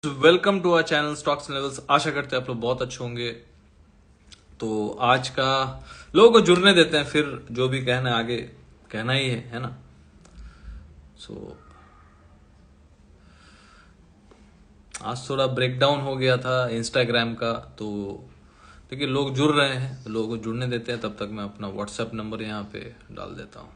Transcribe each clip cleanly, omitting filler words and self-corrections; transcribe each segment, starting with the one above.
Welcome to our channel stocks levels. आशा करते हैं आप लोग बहुत अच्छे होंगे। तो आज का लोगों को जुड़ने देते हैं, फिर जो भी कहना है आगे कहना ही है ना। आज थोड़ा ब्रेकडाउन हो गया था इंस्टाग्राम का, तो देखिए लोग जुड़ रहे हैं तो लोगों को जुड़ने देते हैं। तब तक मैं अपना व्हाट्सएप नंबर यहाँ पे डाल देता हूँ।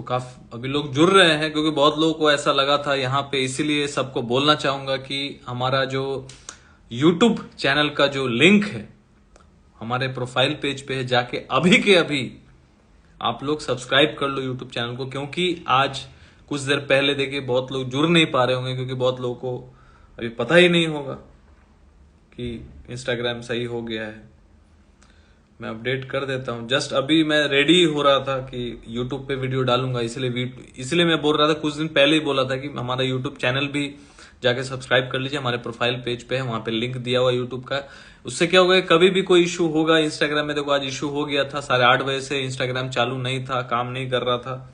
काफी अभी लोग जुड़ रहे हैं क्योंकि बहुत लोगों को ऐसा लगा था यहाँ पे, इसीलिए सबको बोलना चाहूंगा कि हमारा जो यूट्यूब चैनल का जो लिंक है हमारे प्रोफाइल पेज पे है, जाके अभी के अभी आप लोग सब्सक्राइब कर लो यूट्यूब चैनल को। क्योंकि आज कुछ देर पहले देखिए बहुत लोग जुड़ नहीं पा रहे होंगे क्योंकि बहुत लोगों को अभी पता ही नहीं होगा कि इंस्टाग्राम सही हो गया है। मैं अपडेट कर देता हूँ। जस्ट अभी मैं रेडी हो रहा था कि यूट्यूब पे वीडियो डालूंगा, इसलिए मैं बोल रहा था, कुछ दिन पहले ही बोला था कि हमारा यूट्यूब चैनल भी जाके सब्सक्राइब कर लीजिए। हमारे प्रोफाइल पेज पे है, वहां पे लिंक दिया हुआ यूट्यूब का। उससे क्या होगा, कभी भी कोई इशू होगा इंस्टाग्राम में, देखो आज इशू हो गया था 8:30 बजे से इंस्टाग्राम चालू नहीं था, काम नहीं कर रहा था।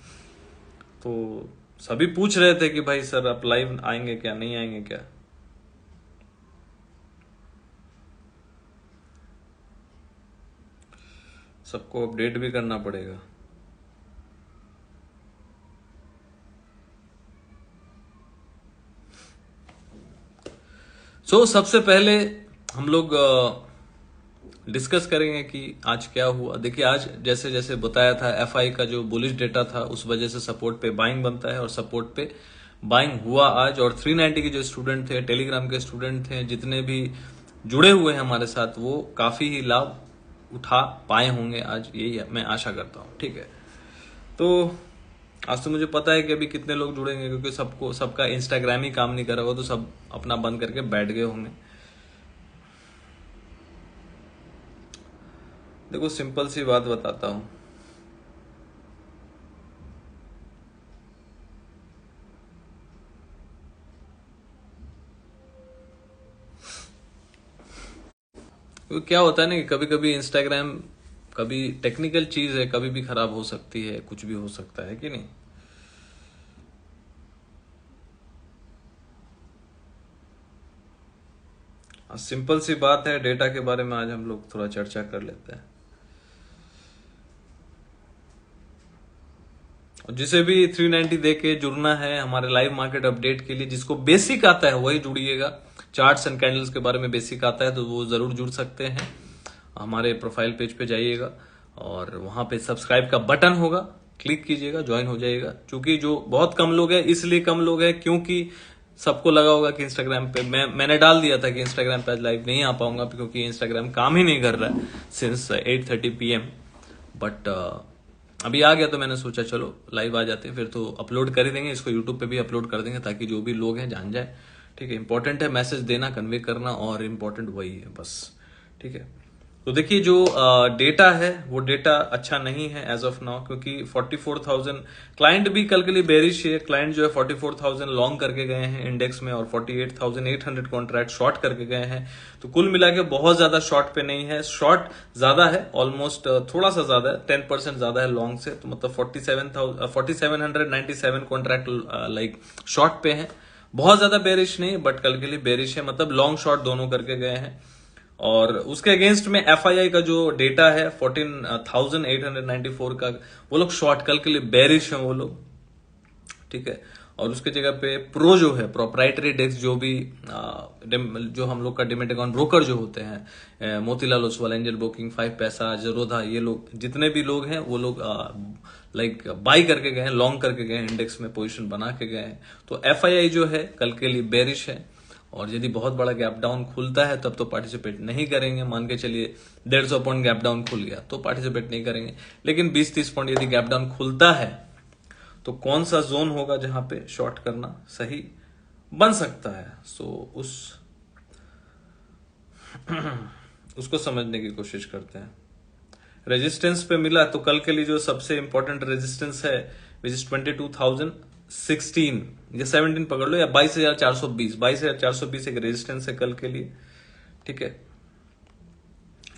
तो सभी पूछ रहे थे कि भाई सर आप लाइव आएंगे क्या, नहीं आएंगे क्या। सबको अपडेट भी करना पड़ेगा। सबसे पहले हम लोग डिस्कस करेंगे कि आज क्या हुआ। देखिए आज जैसे जैसे बताया था, एफआई का जो बुलिश डेटा था उस वजह से सपोर्ट पे बाइंग बनता है और सपोर्ट पे बाइंग हुआ आज। और 390 के जो स्टूडेंट थे, टेलीग्राम के स्टूडेंट थे, जितने भी जुड़े हुए हैं हमारे साथ, वो काफी ही लाभ उठा पाए होंगे आज, यही मैं आशा करता हूं। ठीक है, तो आज तो मुझे पता है कि अभी कितने लोग जुड़ेंगे क्योंकि सबका इंस्टाग्राम ही काम नहीं कर रहा होगा, तो सब अपना बंद करके बैठ गए होंगे। देखो सिंपल सी बात बताता हूं, तो क्या होता है ना कि कभी कभी इंस्टाग्राम, कभी टेक्निकल चीज है, कभी भी खराब हो सकती है, कुछ भी हो सकता है कि नहीं। सिंपल सी बात है, डेटा के बारे में आज हम लोग थोड़ा चर्चा कर लेते हैं। और जिसे भी 390 दे के जुड़ना है हमारे लाइव मार्केट अपडेट के लिए, जिसको बेसिक आता है वही जुड़िएगा। चार्ट्स एंड कैंडल्स के बारे में बेसिक आता है तो वो जरूर जुड़ सकते हैं। हमारे प्रोफाइल पेज पे जाइएगा और वहां पे सब्सक्राइब का बटन होगा, क्लिक कीजिएगा, ज्वाइन हो जाइएगा। क्योंकि जो बहुत कम लोग हैं, इसलिए कम लोग हैं क्योंकि सबको लगा होगा कि इंस्टाग्राम पे मैंने डाल दिया था कि इंस्टाग्राम पे आज लाइव नहीं आ पाऊंगा क्योंकि इंस्टाग्राम काम ही नहीं कर रहा है सिंस 8:30 PM। बट अभी आ गया तो मैंने सोचा चलो लाइव आ जाते हैं, फिर तो अपलोड कर ही देंगे, इसको यूट्यूब पे भी अपलोड कर देंगे ताकि जो भी लोग हैं जान जाए। ठीक है, इंपॉर्टेंट है मैसेज देना, कन्वे करना, और इम्पोर्टेंट वही है बस। ठीक है, तो देखिए जो डेटा है वो डेटा अच्छा नहीं है एज ऑफ नाउ, क्योंकि 44,000 क्लाइंट भी कल के लिए बेरिश है। क्लाइंट जो है 44,000 लॉन्ग करके गए हैं इंडेक्स में और 48,800 कॉन्ट्रैक्ट शॉर्ट करके गए हैं। तो कुल मिला के बहुत ज्यादा शॉर्ट पे नहीं है, शॉर्ट ज्यादा है, ऑलमोस्ट थोड़ा सा ज्यादा है, 10% ज्यादा है लॉन्ग से। तो मतलब 4797 कॉन्ट्रैक्ट लाइक शॉर्ट पे है, बहुत ज्यादा बेरिश नहीं बट कल के लिए बेरिश है, मतलब लॉन्ग शॉर्ट दोनों करके गए हैं। और उसके अगेंस्ट में एफआईआई का जो डेटा है 14,894 का, वो लोग शॉर्ट, कल के लिए बेरिश है वो लोग। ठीक है, और उसके जगह पे प्रो जो है, प्रोप्राइटरी डेस्क, जो भी जो हम लोग का डिमेट अकाउंट ब्रोकर जो होते हैं, मोतीलाल ओसवाल, एंजल ब्रोकिंग, 5 पैसा, जरोधा, ये लोग जितने भी लोग हैं वो लोग लाइक बाई करके गए हैं, लॉन्ग करके गए हैं, इंडेक्स में पोजीशन बना के गए हैं। तो एफआईआई जो है कल के लिए बेरिश है, और यदि बहुत बड़ा गैप डाउन खुलता है तब तो पार्टिसिपेट नहीं करेंगे। मान के चलिए 150 पॉइंट गैप डाउन खुल गया तो पार्टिसिपेट नहीं करेंगे, लेकिन 20-30 पॉइंट यदि गैप डाउन खुलता है तो कौन सा जोन होगा जहां पे शॉर्ट करना सही बन सकता है, उसको समझने की कोशिश करते हैं। रेजिस्टेंस पे मिला तो कल के लिए जो सबसे इंपॉर्टेंट रेजिस्टेंस है विच इज 22,000 16 या 17 पकड़ लो, या 22,420 एक रेजिस्टेंस है कल के लिए, ठीक है।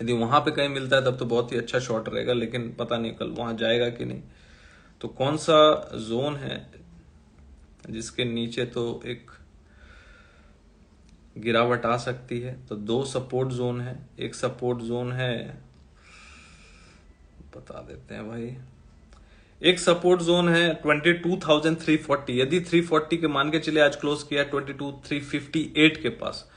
यदि वहां पे कहीं मिलता है तब तो बहुत ही अच्छा शॉट रहेगा, लेकिन पता नहीं कल वहां जाएगा कि नहीं। तो कौन सा जोन है जिसके नीचे तो एक गिरावट आ सकती है? तो दो सपोर्ट जोन है। एक सपोर्ट जोन है, बता देते हैं भाई, एक सपोर्ट जोन है 22,340। यदि 340 के मान के चलिए आज क्लोज किया 22,358 के पास,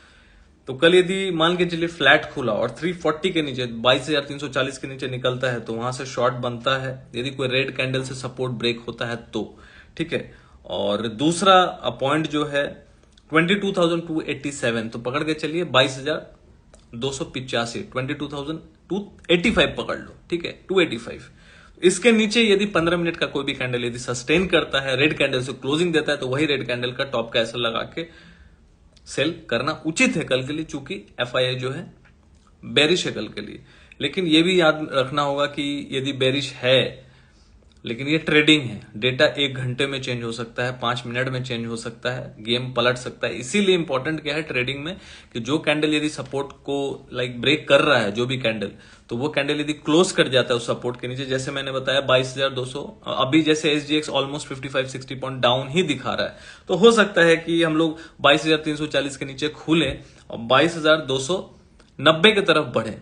तो कल यदि मान के चलिए फ्लैट खुला और 340 के नीचे 22,340 के नीचे निकलता है तो वहां से शॉर्ट बनता है, यदि कोई रेड कैंडल से सपोर्ट ब्रेक होता है तो, ठीक है। और दूसरा पॉइंट जो है 22,287, तो पकड़ के चलिए 22,285, 22,285 पकड़ लो, ठीक है, 285। इसके नीचे यदि 15 मिनट का कोई भी कैंडल यदि सस्टेन करता है, रेड कैंडल से क्लोजिंग देता है, तो वही रेड कैंडल का टॉप का ऐसा लगा के सेल करना उचित है कल के लिए, चूंकि एफआईआई जो है बेरिश है कल के लिए। लेकिन यह भी याद रखना होगा कि यदि बेरिश है, लेकिन ये ट्रेडिंग है, डेटा 1 घंटे में चेंज हो सकता है, 5 मिनट में चेंज हो सकता है, गेम पलट सकता है। इसीलिए इंपॉर्टेंट क्या है ट्रेडिंग में कि जो कैंडल यदि सपोर्ट को ब्रेक कर रहा है, जो भी कैंडल, तो वो कैंडल यदि क्लोज कर जाता है उस सपोर्ट के नीचे, जैसे मैंने बताया 22,200, अभी जैसे SGX ऑलमोस्ट 55-60 पॉइंट डाउन ही दिखा रहा है, तो हो सकता है कि हम लोग 22,340 के नीचे खुले और 22,290 की तरफ बढ़े,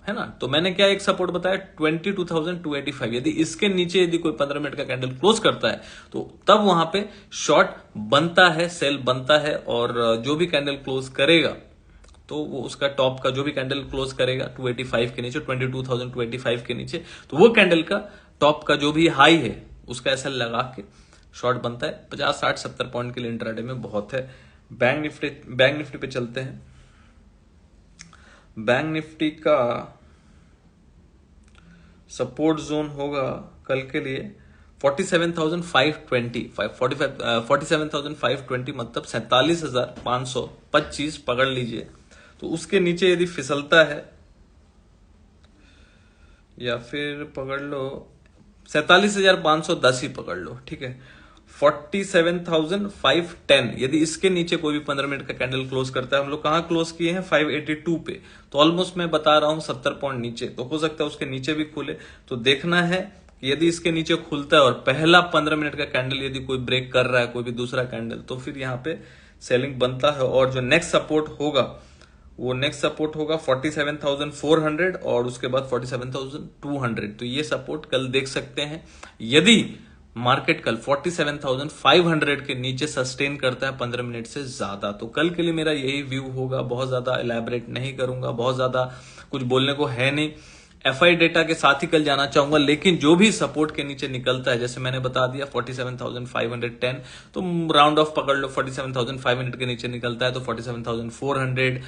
है ना। तो मैंने क्या एक सपोर्ट बताया 22,285, यदि इसके नीचे यदि कोई 15 मिनट का कैंडल क्लोज करता है तो तब वहां पे शॉर्ट बनता है, सेल बनता है, और जो भी कैंडल क्लोज करेगा तो वो उसका टॉप का जो भी कैंडल क्लोज करेगा 285 के नीचे, 22,285 के नीचे, तो वो कैंडल का टॉप का जो भी हाई है उसका ऐसा लगा के शॉर्ट बनता है। 50, 60, 70 पॉइंट के लिए इंट्राडे में बहुत है। बैंक निफ्टी पे चलते हैं। बैंक निफ्टी का सपोर्ट जोन होगा कल के लिए 47,520, 47,520 मतलब 47,525 पकड़ लीजिए। तो उसके नीचे यदि फिसलता है, या फिर पकड़ लो 47,510 ही पकड़ लो, ठीक है। 47,510 यदि इसके नीचे कोई भी 15 मिनट का कैंडल क्लोज करता है, हम लोग कहां क्लोज किए हैं 582 पे, तो ऑलमोस्ट मैं बता रहा हूं 70 पॉइंट नीचे, तो हो सकता है उसके नीचे भी खुले। तो देखना है कि यदि इसके नीचे खुलता है और पहला 15 मिनट का कैंडल यदि कोई ब्रेक कर रहा है, कोई भी दूसरा कैंडल, तो फिर यहां पे सेलिंग बनता है। और जो नेक्स्ट सपोर्ट होगा वो नेक्स्ट सपोर्ट होगा 47,400 और उसके बाद 47,200, तो ये सपोर्ट कल देख सकते हैं। यदि मार्केट कल 47,500 के नीचे सस्टेन करता है 15 मिनट से ज्यादा, तो कल के लिए मेरा यही व्यू होगा। बहुत ज्यादा इलैबोरेट नहीं करूंगा, बहुत ज्यादा कुछ बोलने को है नहीं। एफआई डेटा के साथ ही कल जाना चाहूंगा, लेकिन जो भी सपोर्ट के नीचे निकलता है, जैसे मैंने बता दिया 47,510, तो राउंड ऑफ पकड़ लो, 47,500 के नीचे निकलता है तो 47,400,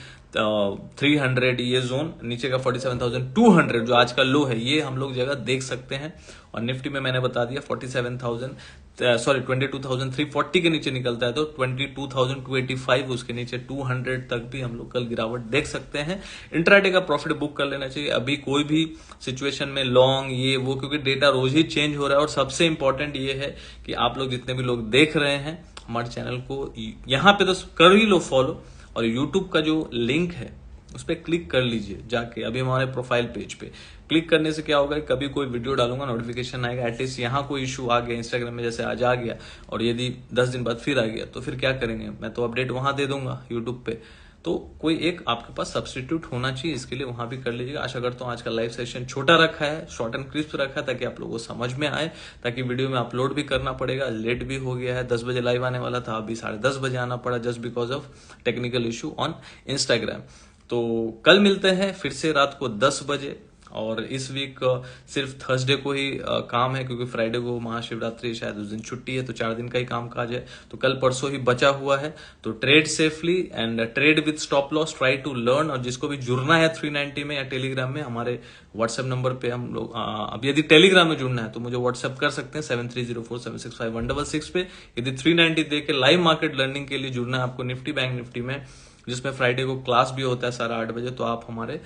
300 ये जोन, नीचे का 47,200 जो आज का लो है, ये हम लोग जगह देख सकते हैं। और निफ्टी में मैंने बता दिया 22,340 के नीचे निकलता है तो 22,285, उसके नीचे 200 तक भी हम लोग कल गिरावट देख सकते हैं। इंट्राडे का प्रॉफिट बुक कर लेना चाहिए अभी कोई भी सिचुएशन में, लॉन्ग ये वो, क्योंकि डेटा रोज ही चेंज हो रहा है। और सबसे इंपॉर्टेंट ये है कि आप लोग जितने भी लोग देख रहे हैं हमारे चैनल को, यहां पे तो कर ही लो फॉलो, और यूट्यूब का जो लिंक है उस पर क्लिक कर लीजिए जाके, अभी हमारे प्रोफाइल पेज पे क्लिक करने से क्या होगा, कभी कोई वीडियो डालूंगा नोटिफिकेशन आएगा। एटलीस्ट यहाँ कोई इशू आ गया इंस्टाग्राम में, जैसे आज आ गया और यदि 10 दिन बाद फिर आ गया तो फिर क्या करेंगे, मैं तो अपडेट वहां दे दूंगा यूट्यूब पे। तो कोई एक आपके पास सब्सटीट्यूट होना चाहिए, इसके लिए वहां भी कर लीजिएगा। आशा करता हूँ आज का लाइव सेशन छोटा रखा है, शॉर्ट एंड क्रिस्प रखा है, ताकि आप लोगों को समझ में आए, ताकि वीडियो में अपलोड भी करना पड़ेगा। लेट भी हो गया है, 10 बजे लाइव आने वाला था, अभी 10:30 बजे आना पड़ा, just because of technical issue on Instagram. तो कल मिलते हैं फिर से रात को 10 बजे। और इस वीक सिर्फ थर्सडे को ही काम है, क्योंकि फ्राइडे को महाशिवरात्रि, शायद उस दिन छुट्टी है, तो 4 दिन का ही काम काज है। तो कल परसों ही बचा हुआ है, तो trade safely and trade with stop loss, try to learn. और जिसको भी जुड़ना है 390 में या टेलीग्राम में, हमारे व्हाट्सएप नंबर पे हम लोग, अब यदि टेलीग्राम में जुड़ना है तो मुझे व्हाट्सएप कर सकते हैं 7304765166 पे। यदि 390 दे के लाइव मार्केट लर्निंग के लिए जुड़ना है आपको निफ्टी बैंक निफ्टी में, जिसमें फ्राइडे को क्लास भी होता है 8:30 बजे, तो आप हमारे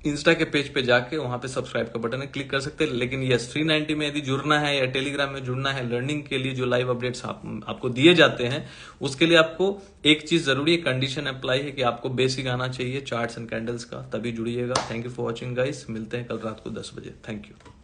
इंस्टा के पेज पे जाके वहां पे सब्सक्राइब का बटन है, क्लिक कर सकते हैं। लेकिन यस 390 में यदि जुड़ना है या टेलीग्राम में जुड़ना है, लर्निंग के लिए जो लाइव अपडेट्स आपको दिए जाते हैं, उसके लिए आपको एक चीज जरूरी है, कंडीशन अप्लाई है कि आपको बेसिक आना चाहिए चार्ट्स एंड कैंडल्स का, तभी जुड़िएगा। Thank you for watching guys, मिलते हैं कल रात को 10 बजे। Thank you.